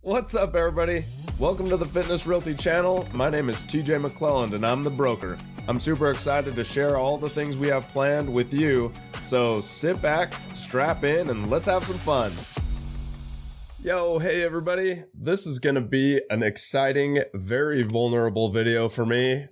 What's up, everybody? Welcome to the Fitness Realty channel. My name is TJ McLelland and I'm the broker. I'm super excited to share all the things we have planned with you. So sit back, strap in, and let's have some fun. Yo, hey everybody. This is going to be an exciting, very vulnerable video for me.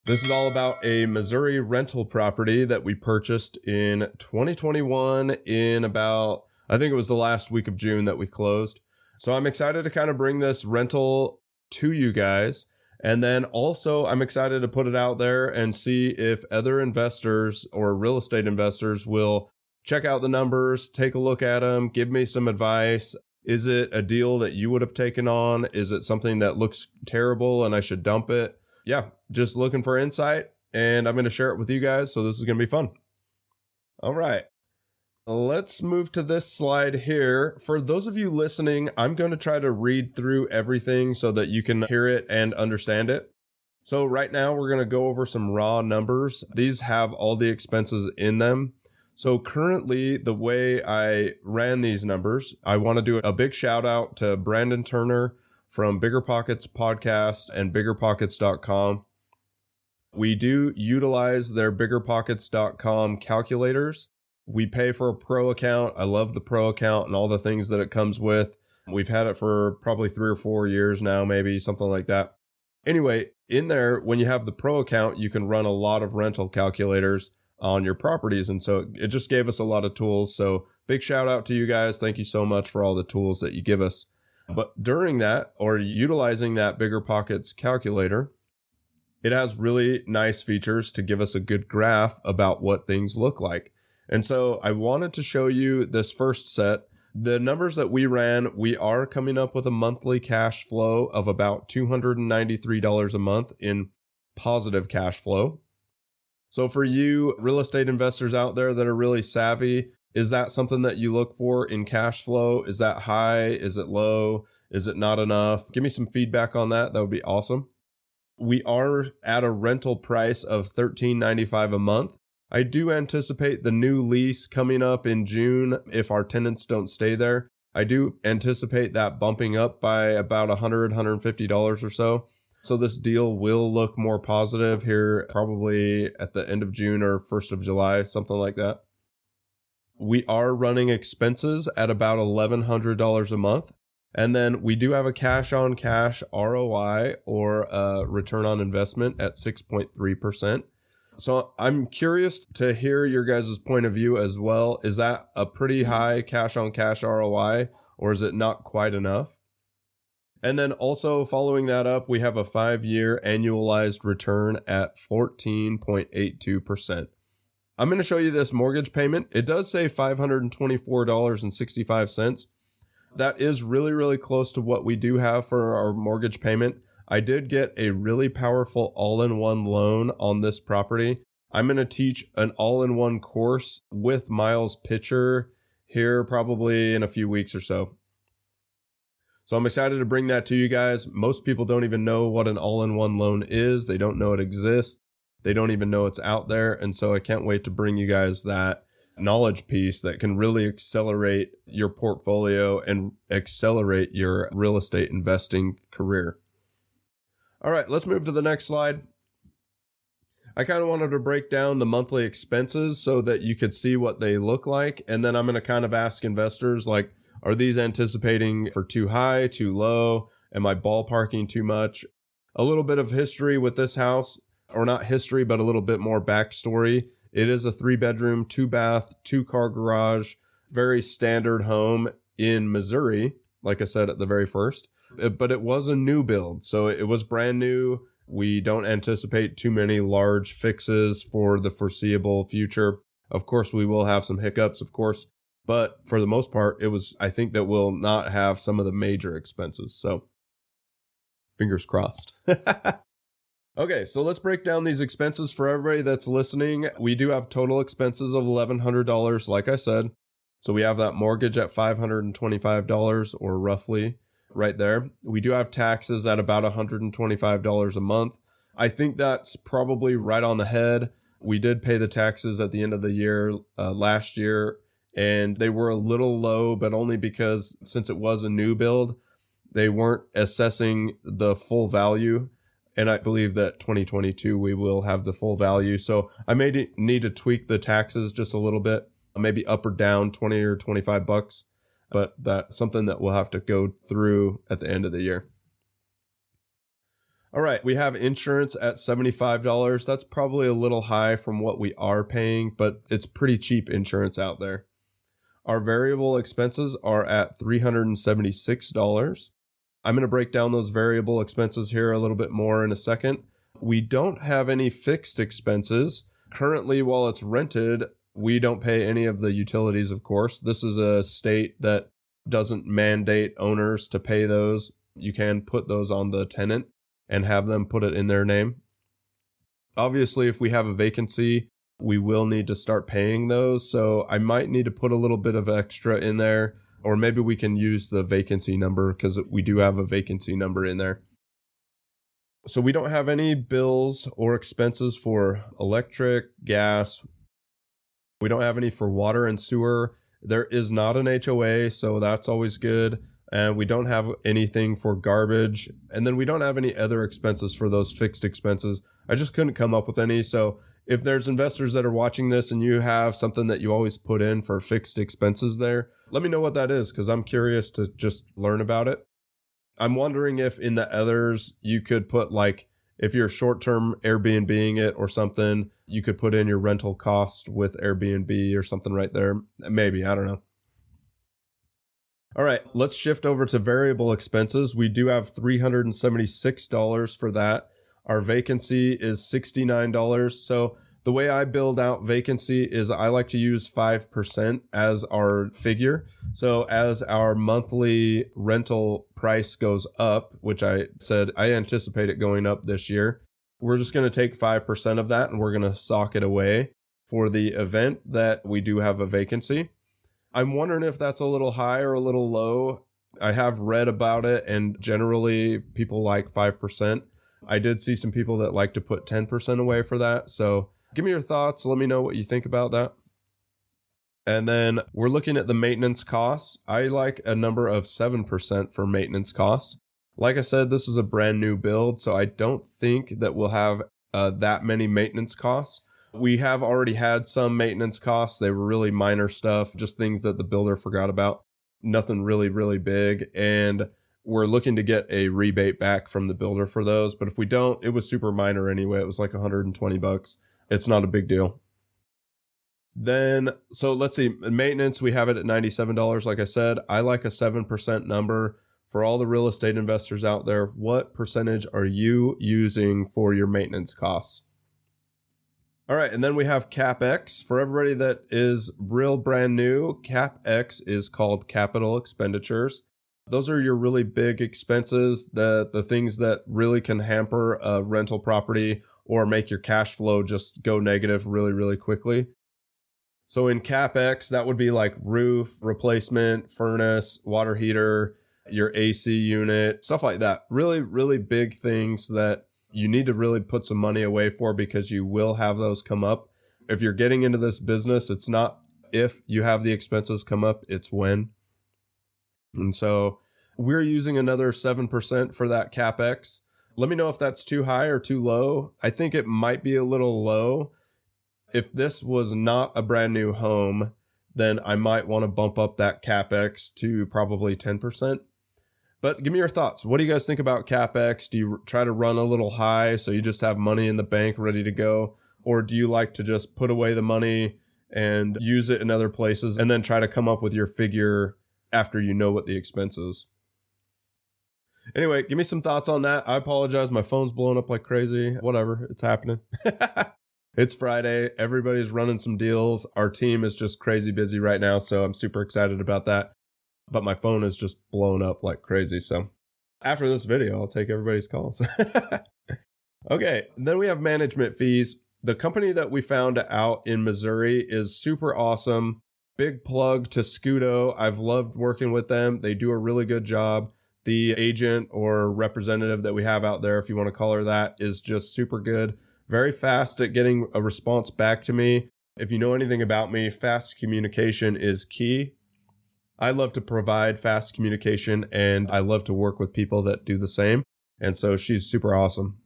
This is all about a Missouri rental property that we purchased in 2021 in about, I think it was the last week of June that we closed. So I'm excited to kind of bring this rental to you guys. And then also I'm excited to put it out there and see if other investors or real estate investors will check out the numbers, take a look at them, give me some advice. Is it a deal that you would have taken on? Is it something that looks terrible and I should dump it? Yeah, just looking for insight, and I'm going to share it with you guys. So this is going to be fun. All right. Let's move to this slide here. For those of you listening, I'm going to try to read through everything so that you can hear it and understand it. So right now we're going to go over some raw numbers. These have all the expenses in them. So currently, the way I ran these numbers, I want to do a big shout out to Brandon Turner from Bigger Pockets Podcast and biggerpockets.com. We do utilize their biggerpockets.com calculators. We pay for a pro account. I love the pro account and all the things that it comes with. We've had it for probably 3 or 4 years now, maybe something like that. Anyway, in there, when you have the pro account, you can run a lot of rental calculators on your properties. And so it just gave us a lot of tools. So big shout out to you guys. Thank you so much for all the tools that you give us. But during that, or utilizing that Bigger Pockets calculator, it has really nice features to give us a good graph about what things look like. And so I wanted to show you this first set. The numbers that we ran, we are coming up with a monthly cash flow of about $293 a month in positive cash flow. So for you real estate investors out there that are really savvy, is that something that you look for in cash flow? Is that high? Is it low? Is it not enough? Give me some feedback on that. That would be awesome. We are at a rental price of $13.95 a month. I do anticipate the new lease coming up in June if our tenants don't stay there. I do anticipate that bumping up by about $100, $150 or so. So this deal will look more positive here probably at the end of June or 1st of July, something like that. We are running expenses at about $1,100 a month. And then we do have a cash on cash ROI or return on investment at 6.3%. So I'm curious to hear your guys' point of view as well. Is that a pretty high cash on cash ROI, or is it not quite enough? And then also following that up, we have a 5-year annualized return at 14.82%. I'm going to show you this mortgage payment. It does say $524.65. That is really, really close to what we do have for our mortgage payment. I did get a really powerful all-in-one loan on this property. I'm going to teach an all-in-one course with Miles Pitcher here probably in a few weeks or so. So I'm excited to bring that to you guys. Most people don't even know what an all-in-one loan is. They don't know it exists. They don't even know it's out there. And so I can't wait to bring you guys that knowledge piece that can really accelerate your portfolio and accelerate your real estate investing career. All right, let's move to the next slide. I kind of wanted to break down the monthly expenses so that you could see what they look like. And then I'm going to kind of ask investors, like, are these anticipating for too high, too low? Am I ballparking too much? A little bit of history with this house, or not history, but a little bit more backstory. It is a 3-bedroom, 2-bath, 2-car garage, very standard home in Missouri, like I said at the very first. But it was a new build, so it was brand new. We don't anticipate too many large fixes for the foreseeable future. Of course, we will have some hiccups, of course. But for the most part, I think that we'll not have some of the major expenses. So fingers crossed. Okay, so let's break down these expenses for everybody that's listening. We do have total expenses of $1,100, like I said. So we have that mortgage at $525 or roughly right there. We do have taxes at about $125 a month. I think that's probably right on the head. We did pay the taxes at the end of the year last year, and they were a little low, but only because since it was a new build, They weren't assessing the full value. And I believe that 2022, we will have the full value. So I may need to tweak the taxes just a little bit, maybe up or down 20 or 25 bucks. But that's something that we'll have to go through at the end of the year. All right, we have insurance at $75. That's probably a little high from what we are paying, but it's pretty cheap insurance out there. Our variable expenses are at $376. I'm going to break down those variable expenses here a little bit more in a second. We don't have any fixed expenses. Currently, while it's rented, we don't pay any of the utilities, of course. This is a state that doesn't mandate owners to pay those. You can put those on the tenant and have them put it in their name. Obviously, if we have a vacancy, we will need to start paying those. So I might need to put a little bit of extra in there, or maybe we can use the vacancy number because we do have a vacancy number in there. So we don't have any bills or expenses for electric, gas. We don't have any for water and sewer. There is not an HOA, so that's always good. And we don't have anything for garbage. And then we don't have any other expenses for those fixed expenses. I just couldn't come up with any. So if there's investors that are watching this and you have something that you always put in for fixed expenses there, let me know what that is because I'm curious to just learn about it. I'm wondering if in the others you could put, like, if you're short-term Airbnb-ing it or something, you could put in your rental cost with Airbnb or something right there. Maybe, I don't know. All right, let's shift over to variable expenses. We do have $376 for that. Our vacancy is $69. So the way I build out vacancy is I like to use 5% as our figure. So as our monthly rental price goes up, which I said I anticipate it going up this year, we're just going to take 5% of that and we're going to sock it away for the event that we do have a vacancy. I'm wondering if that's a little high or a little low. I have read about it, and generally people like 5%. I did see some people that like to put 10% away for that. So give me your thoughts. Let me know what you think about that. And then we're looking at the maintenance costs. I like a number of 7% for maintenance costs. Like I said, this is a brand new build, so I don't think that we'll have that many maintenance costs. We have already had some maintenance costs. They were really minor stuff, just things that the builder forgot about. Nothing really, really big. And we're looking to get a rebate back from the builder for those. But if we don't, it was super minor anyway. It was like $120. It's not a big deal. Then, so let's see, maintenance, we have it at $97. Like I said, I like a 7% number. For all the real estate investors out there, what percentage are you using for your maintenance costs? All right, and then we have CapEx. For everybody that is real brand new, CapEx is called capital expenditures. Those are your really big expenses, the things that really can hamper a rental property or make your cash flow just go negative really, really quickly. So in CapEx, that would be like roof replacement, furnace, water heater, your AC unit, stuff like that. Really, really big things that you need to really put some money away for because you will have those come up. If you're getting into this business, it's not if you have the expenses come up, it's when. And so we're using another 7% for that CapEx. Let me know if that's too high or too low. I think it might be a little low. If this was not a brand new home, then I might want to bump up that CapEx to probably 10%. But give me your thoughts. What do you guys think about CapEx? Do you try to run a little high so you just have money in the bank ready to go? Or do you like to just put away the money and use it in other places and then try to come up with your figure after you know what the expense is? Anyway, give me some thoughts on that. I apologize. My phone's blowing up like crazy. Whatever. It's happening. It's Friday. Everybody's running some deals. Our team is just crazy busy right now, so I'm super excited about that. But my phone is just blowing up like crazy. So after this video, I'll take everybody's calls. Okay, then we have management fees. The company that we found out in Missouri is super awesome. Big plug to Scudo. I've loved working with them. They do a really good job. The agent or representative that we have out there, if you want to call her that, is just super good. Very fast at getting a response back to me. If you know anything about me, fast communication is key. I love to provide fast communication, and I love to work with people that do the same. And so she's super awesome.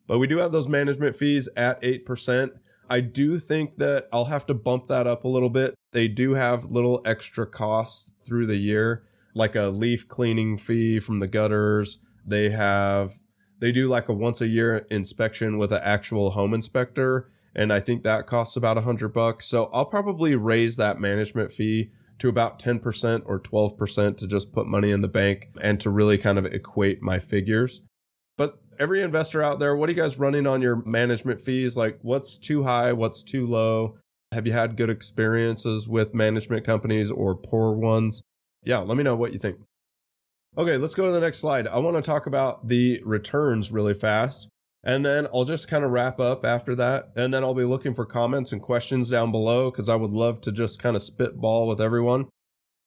But we do have those management fees at 8%. I do think that I'll have to bump that up a little bit. They do have little extra costs through the year, like a leaf cleaning fee from the gutters. They do like a once a year inspection with an actual home inspector. And I think that costs about $100. So I'll probably raise that management fee to about 10% or 12% to just put money in the bank and to really kind of equate my figures. But every investor out there, what are you guys running on your management fees? Like, what's too high? What's too low? Have you had good experiences with management companies or poor ones? Yeah, let me know what you think. Okay, let's go to the next slide. I want to talk about the returns really fast, and then I'll just kind of wrap up after that. And then I'll be looking for comments and questions down below because I would love to just kind of spitball with everyone.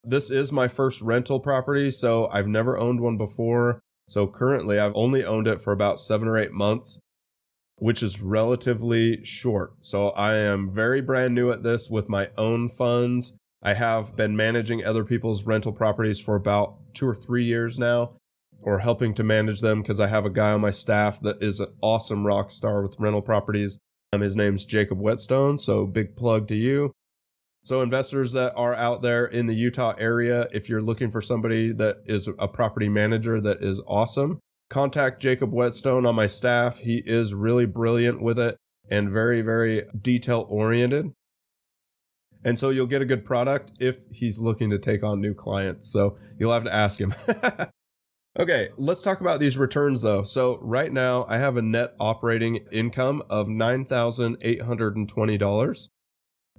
This is my first rental property, so I've never owned one before. So currently I've only owned it for about 7 or 8 months, which is relatively short. So I am very brand new at this with my own funds. I have been managing other people's rental properties for about 2 or 3 years now, or helping to manage them because I have a guy on my staff that is an awesome rock star with rental properties. His name's Jacob Whetstone, so big plug to you. So investors that are out there in the Utah area, if you're looking for somebody that is a property manager that is awesome, contact Jacob Whetstone on my staff. He is really brilliant with it and very, very detail oriented. And so you'll get a good product if he's looking to take on new clients. So you'll have to ask him. Okay, let's talk about these returns though. So right now I have a net operating income of $9,820.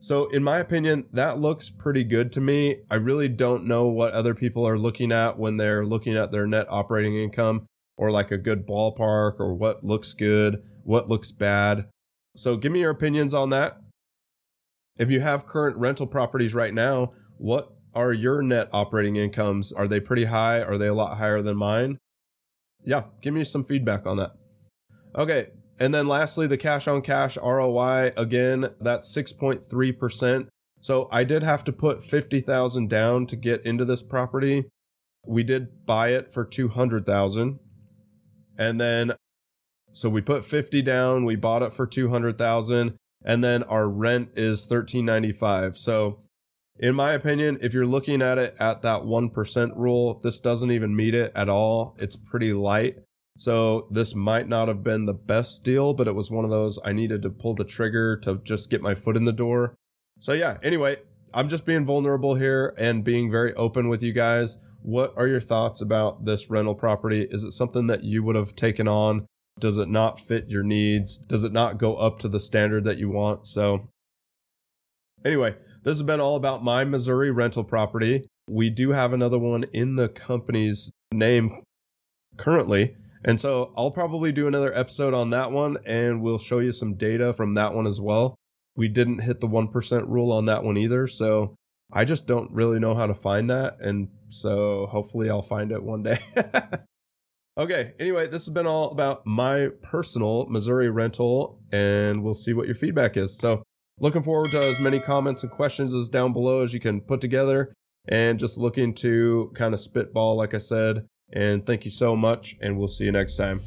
So in my opinion, that looks pretty good to me. I really don't know what other people are looking at when they're looking at their net operating income, or like a good ballpark, or what looks good, what looks bad. So give me your opinions on that. If you have current rental properties right now, what are your net operating incomes? Are they pretty high? Are they a lot higher than mine? Yeah, give me some feedback on that. Okay. And then lastly, the cash on cash ROI, again, that's 6.3%. So I did have to put $50,000 down to get into this property. We did buy it for $200,000. And then, so we put 50 down, we bought it for $200,000, and then our rent is $13.95. So in my opinion, if you're looking at it at that 1% rule, this doesn't even meet it at all. It's pretty light. So this might not have been the best deal, but it was one of those I needed to pull the trigger to just get my foot in the door. So yeah, anyway, I'm just being vulnerable here and being very open with you guys. What are your thoughts about this rental property? Is it something that you would have taken on? Does it not fit your needs? Does it not go up to the standard that you want? So anyway, this has been all about my Missouri rental property. We do have another one in the company's name currently. And so I'll probably do another episode on that one, and we'll show you some data from that one as well. We didn't hit the 1% rule on that one either. So I just don't really know how to find that. And so hopefully I'll find it one day. Okay. Anyway, this has been all about my personal Missouri rental, and we'll see what your feedback is. So looking forward to as many comments and questions as down below as you can put together, and just looking to kind of spitball, like I said. And thank you so much, and we'll see you next time.